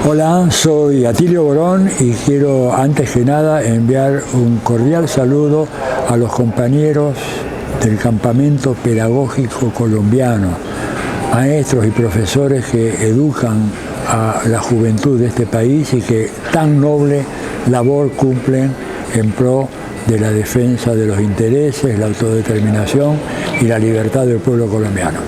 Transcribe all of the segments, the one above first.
Hola, soy Atilio Borón y quiero antes que nada enviar un cordial saludo a los compañeros del campamento pedagógico colombiano, maestros y profesores que educan a la juventud de este país y que tan noble labor cumplen en pro de la defensa de los intereses, la autodeterminación y la libertad del pueblo colombiano.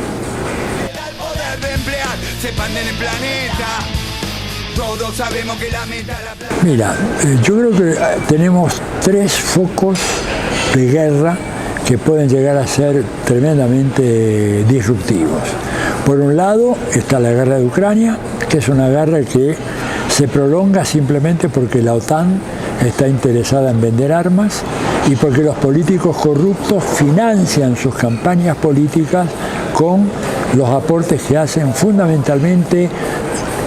Mira, yo creo que tenemos tres focos de guerra que pueden llegar a ser tremendamente disruptivos. Por un lado está la guerra de Ucrania, que es una guerra que se prolonga simplemente porque la OTAN está interesada en vender armas y porque los políticos corruptos financian sus campañas políticas con los aportes que hacen fundamentalmente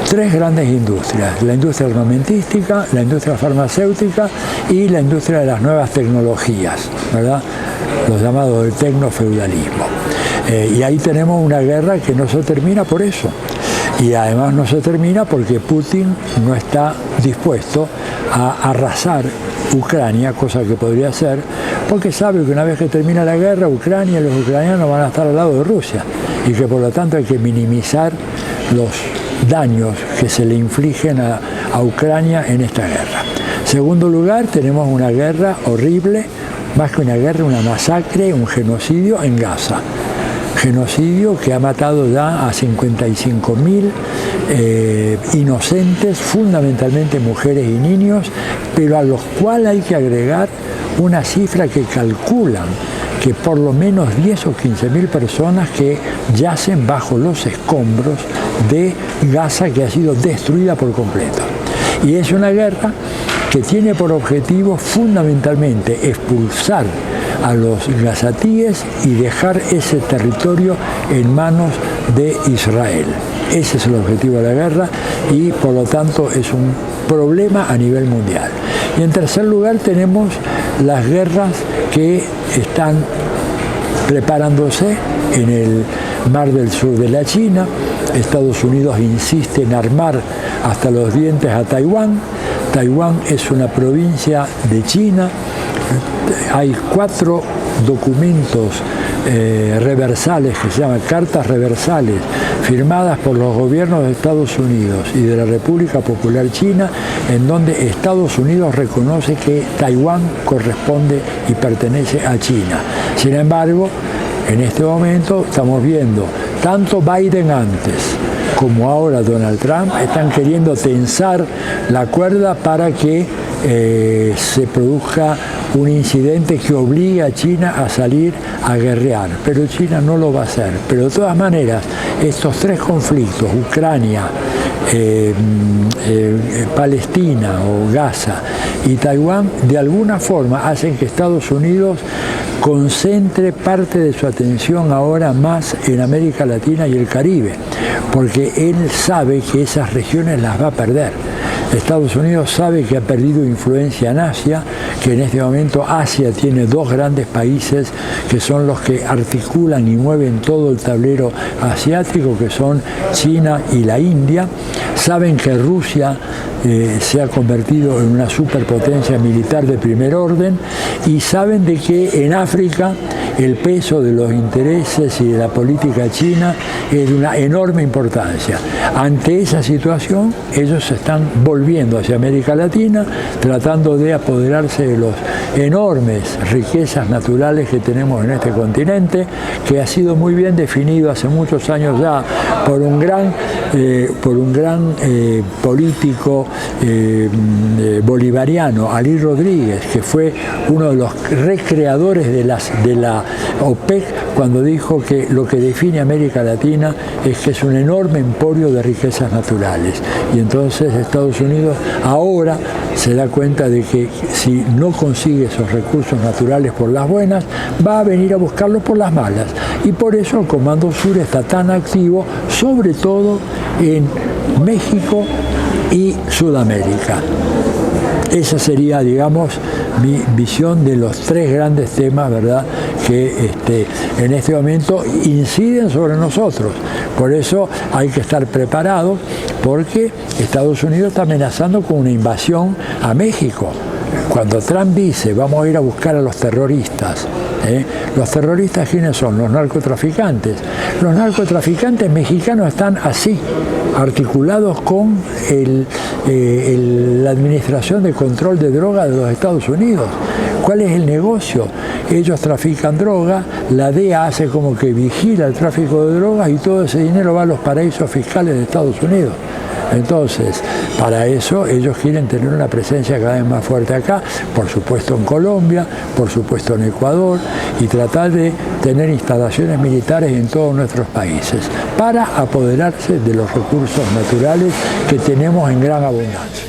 tres grandes industrias: la industria armamentística, la industria farmacéutica y la industria de las nuevas tecnologías, ¿verdad? Los llamados del tecnofeudalismo. Y ahí tenemos una guerra que no se termina por eso. Y además no se termina porque Putin no está dispuesto a arrasar Ucrania, cosa que podría hacer, porque sabe que una vez que termina la guerra, Ucrania y los ucranianos van a estar al lado de Rusia y que por lo tanto hay que minimizar los daños que se le infligen a Ucrania en esta guerra. En segundo lugar, tenemos una guerra horrible, más que una guerra, una masacre, un genocidio en Gaza. Genocidio que ha matado ya a 55.000 inocentes, fundamentalmente mujeres y niños, pero a los cuales hay que agregar una cifra que calculan que por lo menos 10 o 15.000 personas que yacen bajo los escombros de Gaza, que ha sido destruida por completo. Y es una guerra que tiene por objetivo fundamentalmente expulsar a los gazatíes y dejar ese territorio en manos de Israel. Ese es el objetivo de la guerra y por lo tanto es un problema a nivel mundial. Y en tercer lugar tenemos las guerras que están preparándose en el Mar del Sur de la China. Estados Unidos insiste en armar hasta los dientes a Taiwán. Taiwán es una provincia de China. Hay 4 documentos reversales que se llaman cartas reversales firmadas por los gobiernos de Estados Unidos y de la República Popular China, en donde Estados Unidos reconoce que Taiwán corresponde y pertenece a China. Sin embargo, en este momento estamos viendo tanto Biden antes como ahora Donald Trump están queriendo tensar la cuerda para que se produzca un incidente que obligue a China a salir a guerrear, pero China no lo va a hacer. Pero de todas maneras, estos tres conflictos, Ucrania, Palestina o Gaza y Taiwán, de alguna forma hacen que Estados Unidos concentre parte de su atención ahora más en América Latina y el Caribe, porque él sabe que esas regiones las va a perder. Estados Unidos sabe que ha perdido influencia en Asia, que en este momento Asia tiene 2 grandes países que son los que articulan y mueven todo el tablero asiático, que son China y la India. Saben que Rusia se ha convertido en una superpotencia militar de primer orden y saben de que en África el peso de los intereses y de la política china es de una enorme importancia. Ante esa situación, ellos se están volviendo hacia América Latina, tratando de apoderarse de las enormes riquezas naturales que tenemos en este continente, que ha sido muy bien definido hace muchos años ya por un gran político bolivariano, Alí Rodríguez, que fue uno de los recreadores de la OPEC, cuando dijo que lo que define América Latina es que es un enorme emporio de riquezas naturales. Y entonces Estados Unidos ahora se da cuenta de que si no consigue esos recursos naturales por las buenas, va a venir a buscarlos por las malas. Y por eso el Comando Sur está tan activo, sobre todo en México y Sudamérica. Esa sería, digamos, mi visión de los 3 grandes temas, ¿verdad?, que en este momento inciden sobre nosotros, Por eso hay que estar preparados, porque Estados Unidos está amenazando con una invasión a México. Cuando Trump dice vamos a ir a buscar a los terroristas, ¿los terroristas quiénes son? Los narcotraficantes. Los narcotraficantes mexicanos están así, articulados con la Administración de Control de Drogas de los Estados Unidos. ¿Cuál es el negocio? Ellos trafican droga, la DEA hace como que vigila el tráfico de drogas y todo ese dinero va a los paraísos fiscales de Estados Unidos. Entonces, para eso ellos quieren tener una presencia cada vez más fuerte acá, por supuesto en Colombia, por supuesto en Ecuador, y tratar de tener instalaciones militares en todos nuestros países, para apoderarse de los recursos naturales que tenemos en gran abundancia.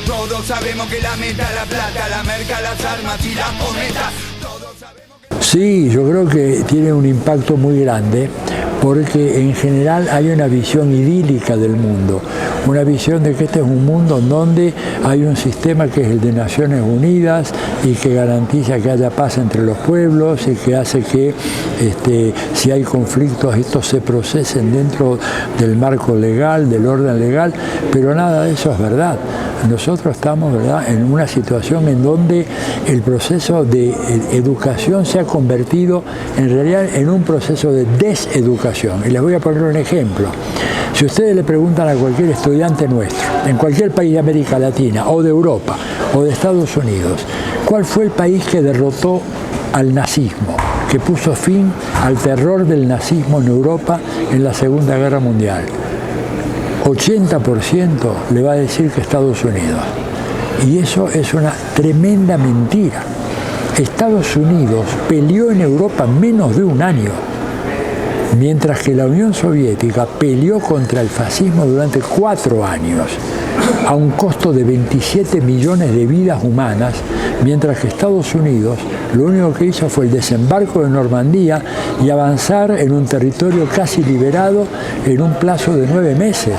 Todos sabemos que la meta, la plata, la merca, las armas y las cometas. Sí, yo creo que tiene un impacto muy grande, porque en general hay una visión idílica del mundo, una visión de que este es un mundo en donde hay un sistema que es el de Naciones Unidas y que garantiza que haya paz entre los pueblos y que hace que si hay conflictos estos se procesen dentro del marco legal, del orden legal, pero nada de eso es verdad. Nosotros estamos, ¿verdad?, en una situación en donde el proceso de educación se ha convertido en realidad en un proceso de deseducación. Y les voy a poner un ejemplo. Si ustedes le preguntan a cualquier estudiante nuestro, en cualquier país de América Latina, o de Europa, o de Estados Unidos, ¿cuál fue el país que derrotó al nazismo, que puso fin al terror del nazismo en Europa en la Segunda Guerra Mundial? 80% le va a decir que Estados Unidos. Y eso es una tremenda mentira. Estados Unidos peleó en Europa menos de un año, mientras que la Unión Soviética peleó contra el fascismo durante 4 años, a un costo de 27 millones de vidas humanas, mientras que Estados Unidos lo único que hizo fue el desembarco de Normandía y avanzar en un territorio casi liberado en un plazo de 9 meses,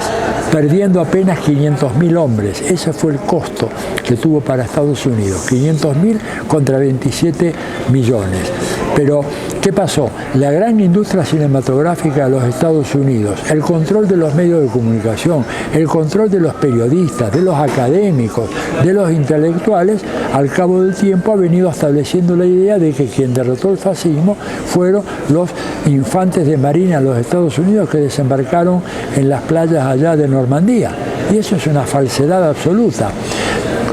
perdiendo apenas 500.000 hombres. Ese fue el costo que tuvo para Estados Unidos, 500.000 contra 27 millones. Pero, ¿qué pasó? La gran industria cinematográfica de los Estados Unidos, el control de los medios de comunicación, el control de los periodistas, de los académicos, de los intelectuales, al cabo del tiempo ha venido estableciendo la idea de que quien derrotó el fascismo fueron los infantes de marina de los Estados Unidos que desembarcaron en las playas allá de Normandía. Y eso es una falsedad absoluta.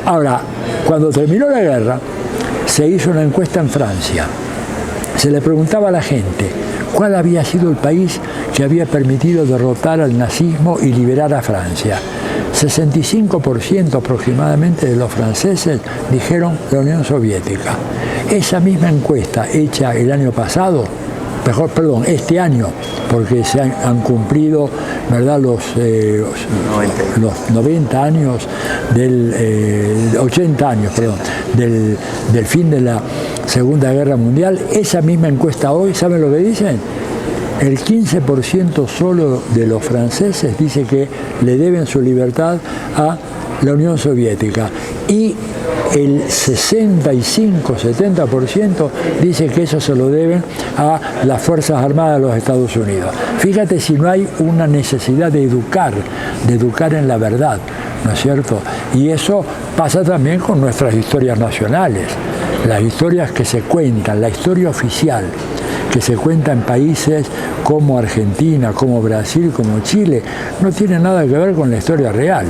Ahora, cuando terminó la guerra, se hizo una encuesta en Francia. Se le preguntaba a la gente cuál había sido el país que había permitido derrotar al nazismo y liberar a Francia. 65% aproximadamente de los franceses dijeron la Unión Soviética. Esa misma encuesta hecha el año pasado, este año, porque se han cumplido, ¿verdad?, los 90 años, 80 años, del fin de la Segunda Guerra Mundial. Esa misma encuesta hoy, ¿saben lo que dicen? El 15% solo de los franceses dice que le deben su libertad a la Unión Soviética, y el 65-70% dice que eso se lo deben a las Fuerzas Armadas de los Estados Unidos. Fíjate si no hay una necesidad de educar en la verdad, ¿no es cierto? Y eso pasa también con nuestras historias nacionales, las historias que se cuentan, la historia oficial que se cuenta en países como Argentina, como Brasil, como Chile, no tiene nada que ver con la historia real.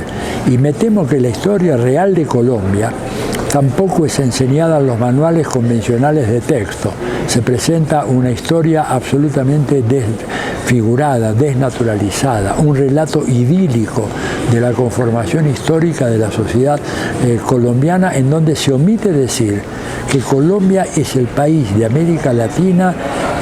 Y me temo que la historia real de Colombia tampoco es enseñada en los manuales convencionales de texto. Se presenta una historia absolutamente desfigurada, desnaturalizada, un relato idílico de la conformación histórica de la sociedad colombiana, en donde se omite decir que Colombia es el país de América Latina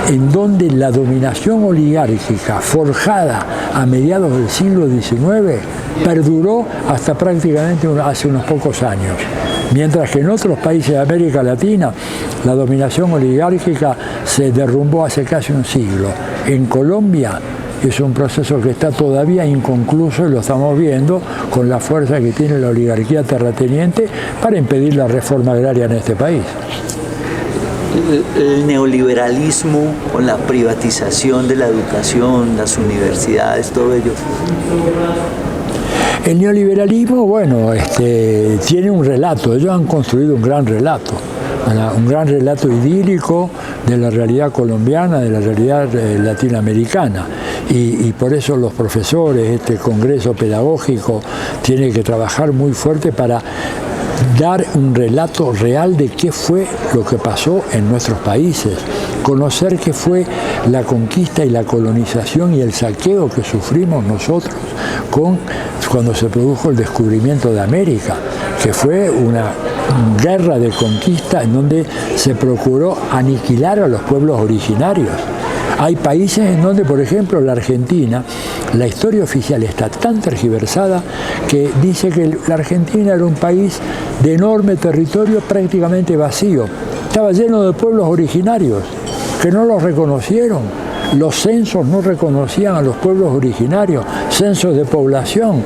en donde la dominación oligárquica forjada a mediados del siglo XIX perduró hasta prácticamente hace unos pocos años. Mientras que en otros países de América Latina la dominación oligárquica se derrumbó hace casi un siglo. En Colombia es un proceso que está todavía inconcluso y lo estamos viendo con la fuerza que tiene la oligarquía terrateniente para impedir la reforma agraria en este país. el neoliberalismo con la privatización de la educación, las universidades, todo ello? El neoliberalismo, bueno, tiene un relato, ellos han construido un gran relato idílico de la realidad colombiana, de la realidad latinoamericana. Y por eso los profesores, este congreso pedagógico, tiene que trabajar muy fuerte para dar un relato real de qué fue lo que pasó en nuestros países, conocer qué fue la conquista y la colonización y el saqueo que sufrimos nosotros cuando se produjo el descubrimiento de América, que fue una guerra de conquista en donde se procuró aniquilar a los pueblos originarios. Hay países en donde, por ejemplo, la Argentina, la historia oficial está tan tergiversada que dice que la Argentina era un país de enorme territorio prácticamente vacío. Estaba lleno de pueblos originarios que no los reconocieron. Los censos no reconocían a los pueblos originarios, censos de población.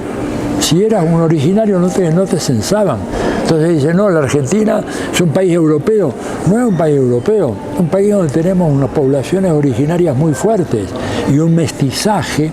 Si eras un originario no te censaban. Entonces dicen, no, la Argentina es un país europeo. No es un país europeo, es un país donde tenemos unas poblaciones originarias muy fuertes y un mestizaje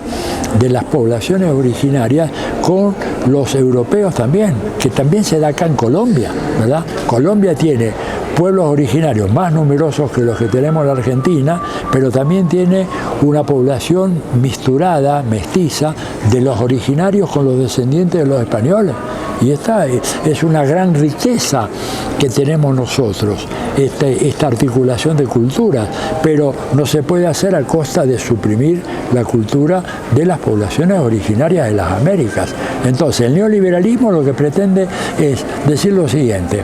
de las poblaciones originarias con los europeos también, que también se da acá en Colombia, ¿verdad? Colombia tiene pueblos originarios más numerosos que los que tenemos en la Argentina, pero también tiene una población misturada, mestiza, de los originarios con los descendientes de los españoles. Y esta es una gran riqueza que tenemos nosotros, esta articulación de culturas, pero no se puede hacer a costa de suprimir la cultura de las poblaciones originarias de las Américas. Entonces, el neoliberalismo lo que pretende es decir lo siguiente: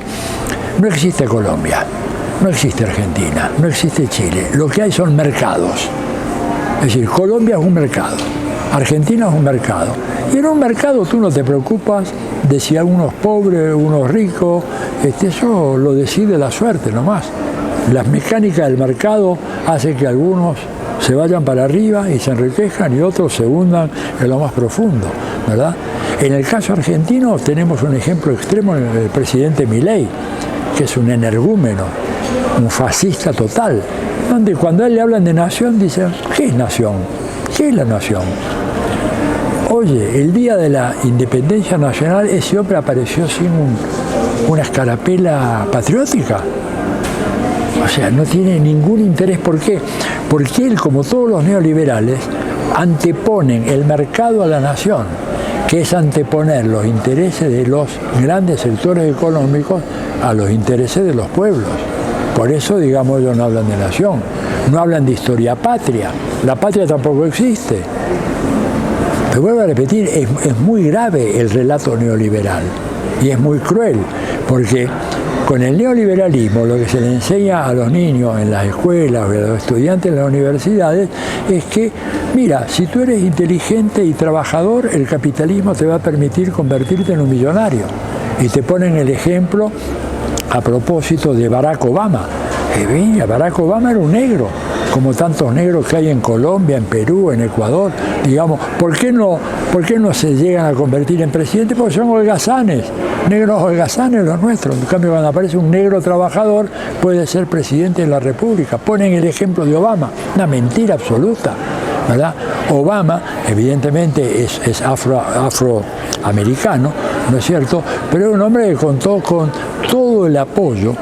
no existe Colombia, no existe Argentina, no existe Chile, lo que hay son mercados. Es decir, Colombia es un mercado, Argentina es un mercado. Y en un mercado tú no te preocupas de si hay unos pobres, unos ricos, eso lo decide la suerte nomás. Las mecánicas del mercado hacen que algunos se vayan para arriba y se enriquezcan y otros se hundan en lo más profundo, ¿verdad? En el caso argentino tenemos un ejemplo extremo en el presidente Milei, que es un energúmeno, un fascista total, donde cuando a él le hablan de nación dicen, ¿qué es nación? ¿Qué es la nación? Oye, el día de la independencia nacional ese hombre apareció sin una escarapela patriótica. O sea, no tiene ningún interés. ¿Por qué? Porque él, como todos los neoliberales, anteponen el mercado a la nación, que es anteponer los intereses de los grandes sectores económicos a los intereses de los pueblos. Por eso, digamos, ellos no hablan de nación, no hablan de historia patria. La patria tampoco existe. Pero vuelvo a repetir, es muy grave el relato neoliberal y es muy cruel, porque con el neoliberalismo lo que se le enseña a los niños en las escuelas o a los estudiantes en las universidades es que, mira, si tú eres inteligente y trabajador, el capitalismo te va a permitir convertirte en un millonario. Y te ponen el ejemplo a propósito de Barack Obama. Barack Obama era un negro, como tantos negros que hay en Colombia, en Perú, en Ecuador. Digamos, ¿por qué no se llegan a convertir en presidente? Porque son holgazanes, negros holgazanes los nuestros. En cambio, cuando aparece un negro trabajador, puede ser presidente de la República. Ponen el ejemplo de Obama, una mentira absoluta, ¿verdad? Obama, evidentemente, es afroamericano, ¿no es cierto? Pero es un hombre que contó con todo el apoyo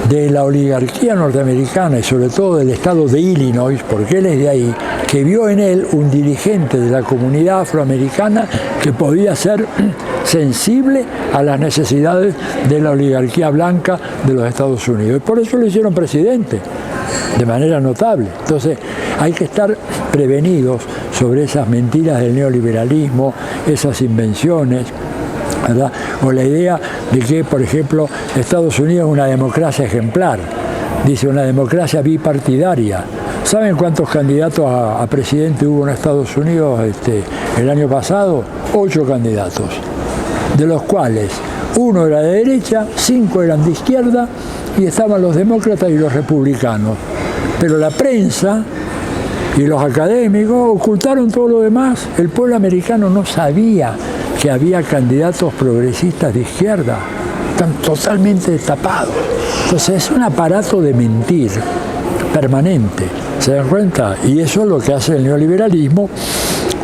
de la oligarquía norteamericana y sobre todo del estado de Illinois, porque él es de ahí, que vio en él un dirigente de la comunidad afroamericana que podía ser sensible a las necesidades de la oligarquía blanca de los Estados Unidos. Y por eso lo hicieron presidente, de manera notable. Entonces, hay que estar prevenidos sobre esas mentiras del neoliberalismo, esas invenciones, ¿verdad? O la idea de que, por ejemplo, Estados Unidos es una democracia ejemplar, dice una democracia bipartidaria. ¿Saben cuántos candidatos a presidente hubo en Estados Unidos el año pasado? 8 candidatos, de los cuales 1 era de derecha, 5 eran de izquierda y estaban los demócratas y los republicanos. Pero la prensa y los académicos ocultaron todo lo demás. El pueblo americano no sabía que había candidatos progresistas de izquierda. están totalmente tapados. Entonces es un aparato de mentir permanente, ¿se dan cuenta? Y eso es lo que hace el neoliberalismo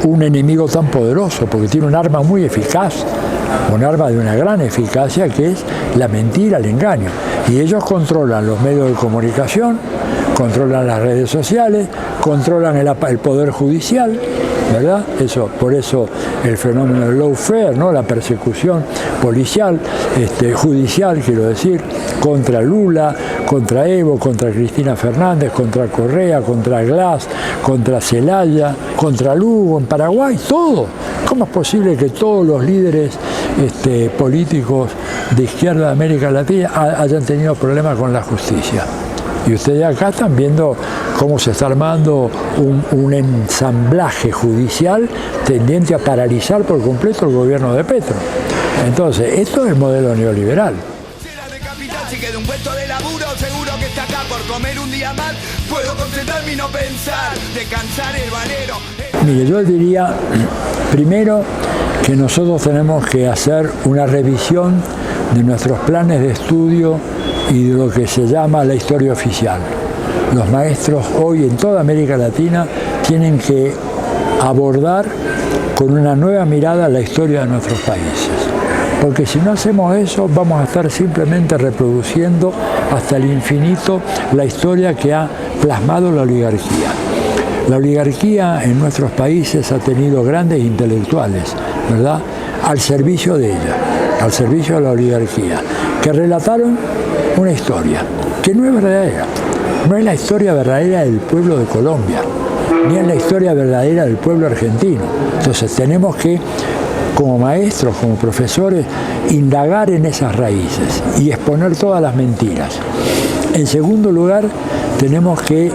un enemigo tan poderoso, porque tiene un arma muy eficaz, un arma de una gran eficacia, que es la mentira, el engaño. Y ellos controlan los medios de comunicación, controlan las redes sociales, controlan el poder judicial, ¿verdad? Por eso el fenómeno del lawfare, ¿no? La persecución policial, judicial, quiero decir, contra Lula, contra Evo, contra Cristina Fernández, contra Correa, contra Glass, contra Zelaya, contra Lugo en Paraguay, todo. ¿Cómo es posible que todos los líderes políticos de izquierda de América Latina hayan tenido problemas con la justicia? Y ustedes acá están viendo cómo se está armando un ensamblaje judicial tendiente a paralizar por completo el gobierno de Petro. Entonces, esto es el modelo neoliberal. Si queda un puesto de laburo, seguro que está acá por comer un día más. Puedo concentrarme y no pensar, descansar el banero. Mire, yo diría, primero, que nosotros tenemos que hacer una revisión de nuestros planes de estudio y de lo que se llama la historia oficial. Los maestros hoy en toda América Latina tienen que abordar con una nueva mirada la historia de nuestros países. Porque si no hacemos eso, vamos a estar simplemente reproduciendo hasta el infinito la historia que ha plasmado la oligarquía. La oligarquía en nuestros países ha tenido grandes intelectuales, ¿verdad?, al servicio de ella, al servicio de la oligarquía, que relataron una historia que no es verdadera. No es la historia verdadera del pueblo de Colombia, ni es la historia verdadera del pueblo argentino. Entonces tenemos que, como maestros, como profesores, indagar en esas raíces y exponer todas las mentiras. En segundo lugar, tenemos que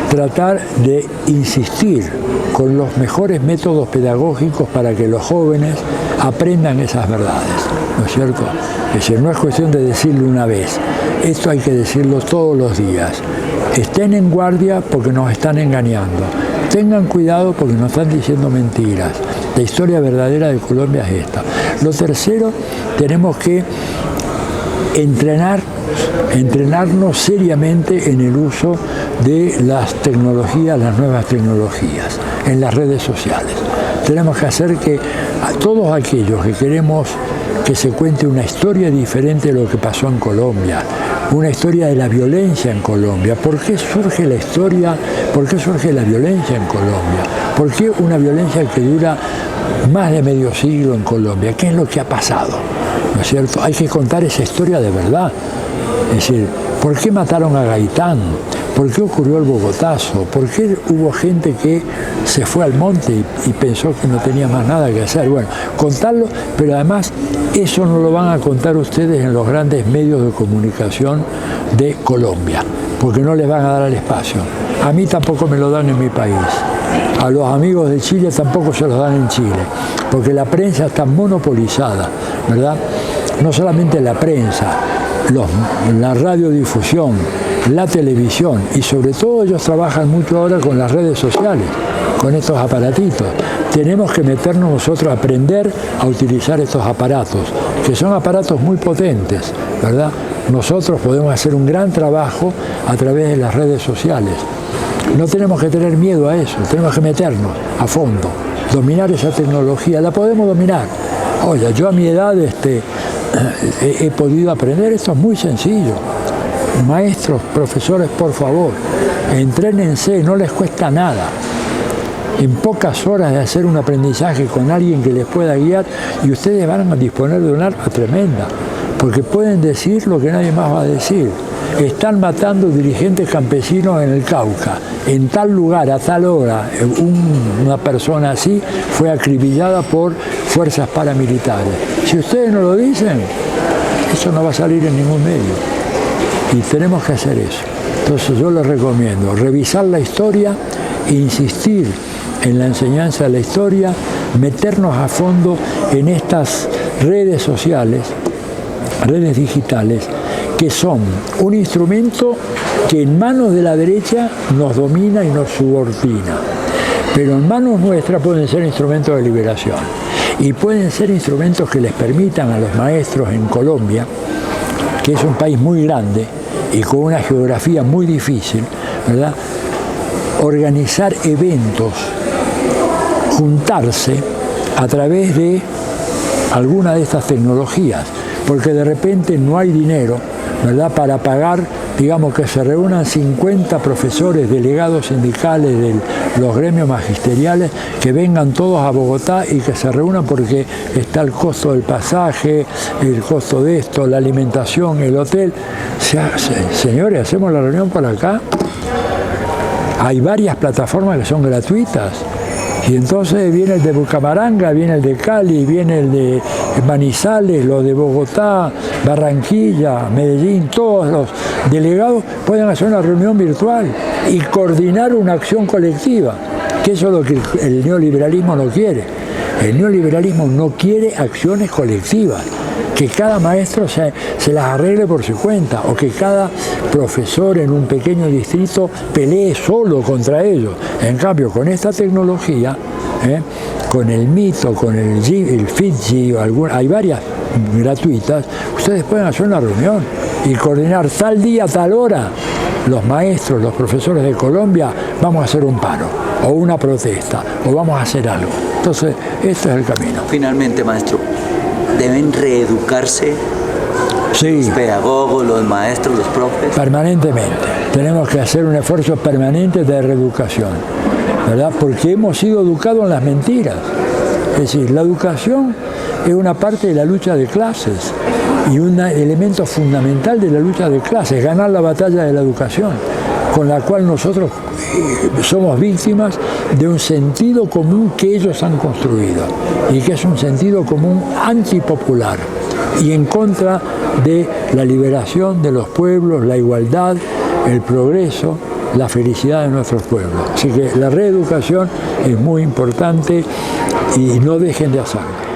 tratar de insistir con los mejores métodos pedagógicos para que los jóvenes aprendan esas verdades, ¿no es cierto? Es decir, no es cuestión de decirlo una vez, esto hay que decirlo todos los días. Estén en guardia porque nos están engañando. Tengan cuidado porque nos están diciendo mentiras. La historia verdadera de Colombia es esta. Lo tercero, tenemos que entrenarnos seriamente en el uso de las tecnologías, las nuevas tecnologías, en las redes sociales. Tenemos que hacer que a todos aquellos que queremos que se cuente una historia diferente de lo que pasó en Colombia, una historia de la violencia en Colombia. ¿Por qué surge la historia? ¿Por qué surge la violencia en Colombia? ¿Por qué una violencia que dura más de medio siglo en Colombia? ¿Qué es lo que ha pasado? ¿No es cierto? Hay que contar esa historia de verdad. Es decir, ¿por qué mataron a Gaitán? ¿Por qué ocurrió el Bogotazo? ¿Por qué hubo gente que se fue al monte y pensó que no tenía más nada que hacer? Bueno, contarlo, pero además eso no lo van a contar ustedes en los grandes medios de comunicación de Colombia, porque no les van a dar el espacio. A mí tampoco me lo dan en mi país. A los amigos de Chile tampoco se los dan en Chile, porque la prensa está monopolizada, ¿verdad? No solamente la prensa, la radiodifusión, la televisión, y sobre todo ellos trabajan mucho ahora con las redes sociales, con estos aparatitos. Tenemos que meternos nosotros a aprender a utilizar estos aparatos, que son aparatos muy potentes, ¿verdad? Nosotros podemos hacer un gran trabajo a través de las redes sociales. No tenemos que tener miedo a eso, tenemos que meternos a fondo, dominar esa tecnología, la podemos dominar. Oye, yo a mi edad he podido aprender, esto es muy sencillo. Maestros, profesores, por favor, entrénense, no les cuesta nada. En pocas horas de hacer un aprendizaje con alguien que les pueda guiar, y ustedes van a disponer de un arma tremenda, porque pueden decir lo que nadie más va a decir. Están matando dirigentes campesinos en el Cauca. En tal lugar, a tal hora, una persona así fue acribillada por fuerzas paramilitares. Si ustedes no lo dicen, eso no va a salir en ningún medio. Y tenemos que hacer eso. Entonces yo les recomiendo revisar la historia, insistir en la enseñanza de la historia, meternos a fondo en estas redes sociales, redes digitales, que son un instrumento que en manos de la derecha nos domina y nos subordina, pero en manos nuestras pueden ser instrumentos de liberación y pueden ser instrumentos que les permitan a los maestros en Colombia que es un país muy grande y con una geografía muy difícil, ¿verdad?, organizar eventos, juntarse a través de alguna de estas tecnologías, porque de repente no hay dinero, ¿verdad?, para pagar, digamos, que se reúnan 50 profesores, delegados sindicales de los gremios magisteriales, que vengan todos a Bogotá y que se reúnan porque está el costo del pasaje, el costo de esto, la alimentación, el hotel. Señores, hacemos la reunión por acá. Hay varias plataformas que son gratuitas. Y entonces viene el de Bucaramanga, viene el de Cali, viene el de Manizales, los de Bogotá, Barranquilla, Medellín, todos los delegados pueden hacer una reunión virtual y coordinar una acción colectiva, que eso es lo que el neoliberalismo no quiere. El neoliberalismo no quiere acciones colectivas, que cada maestro se las arregle por su cuenta, o que cada profesor en un pequeño distrito pelee solo contra ellos. En cambio, con esta tecnología, con el Mito, con el Fitji, hay varias gratuitas, ustedes pueden hacer una reunión y coordinar tal día, tal hora. Los maestros, los profesores de Colombia, vamos a hacer un paro, o una protesta, o vamos a hacer algo. Entonces, este es el camino. Finalmente, maestro, ¿deben reeducarse los pedagogos, los maestros, los profes? Permanentemente. Tenemos que hacer un esfuerzo permanente de reeducación, ¿verdad? Porque hemos sido educados en las mentiras. Es decir, la educación es una parte de la lucha de clases y un elemento fundamental de la lucha de clases, ganar la batalla de la educación, con la cual nosotros somos víctimas de un sentido común que ellos han construido y que es un sentido común antipopular y en contra de la liberación de los pueblos, la igualdad, el progreso, la felicidad de nuestros pueblos. Así que la reeducación es muy importante y no dejen de hacerlo.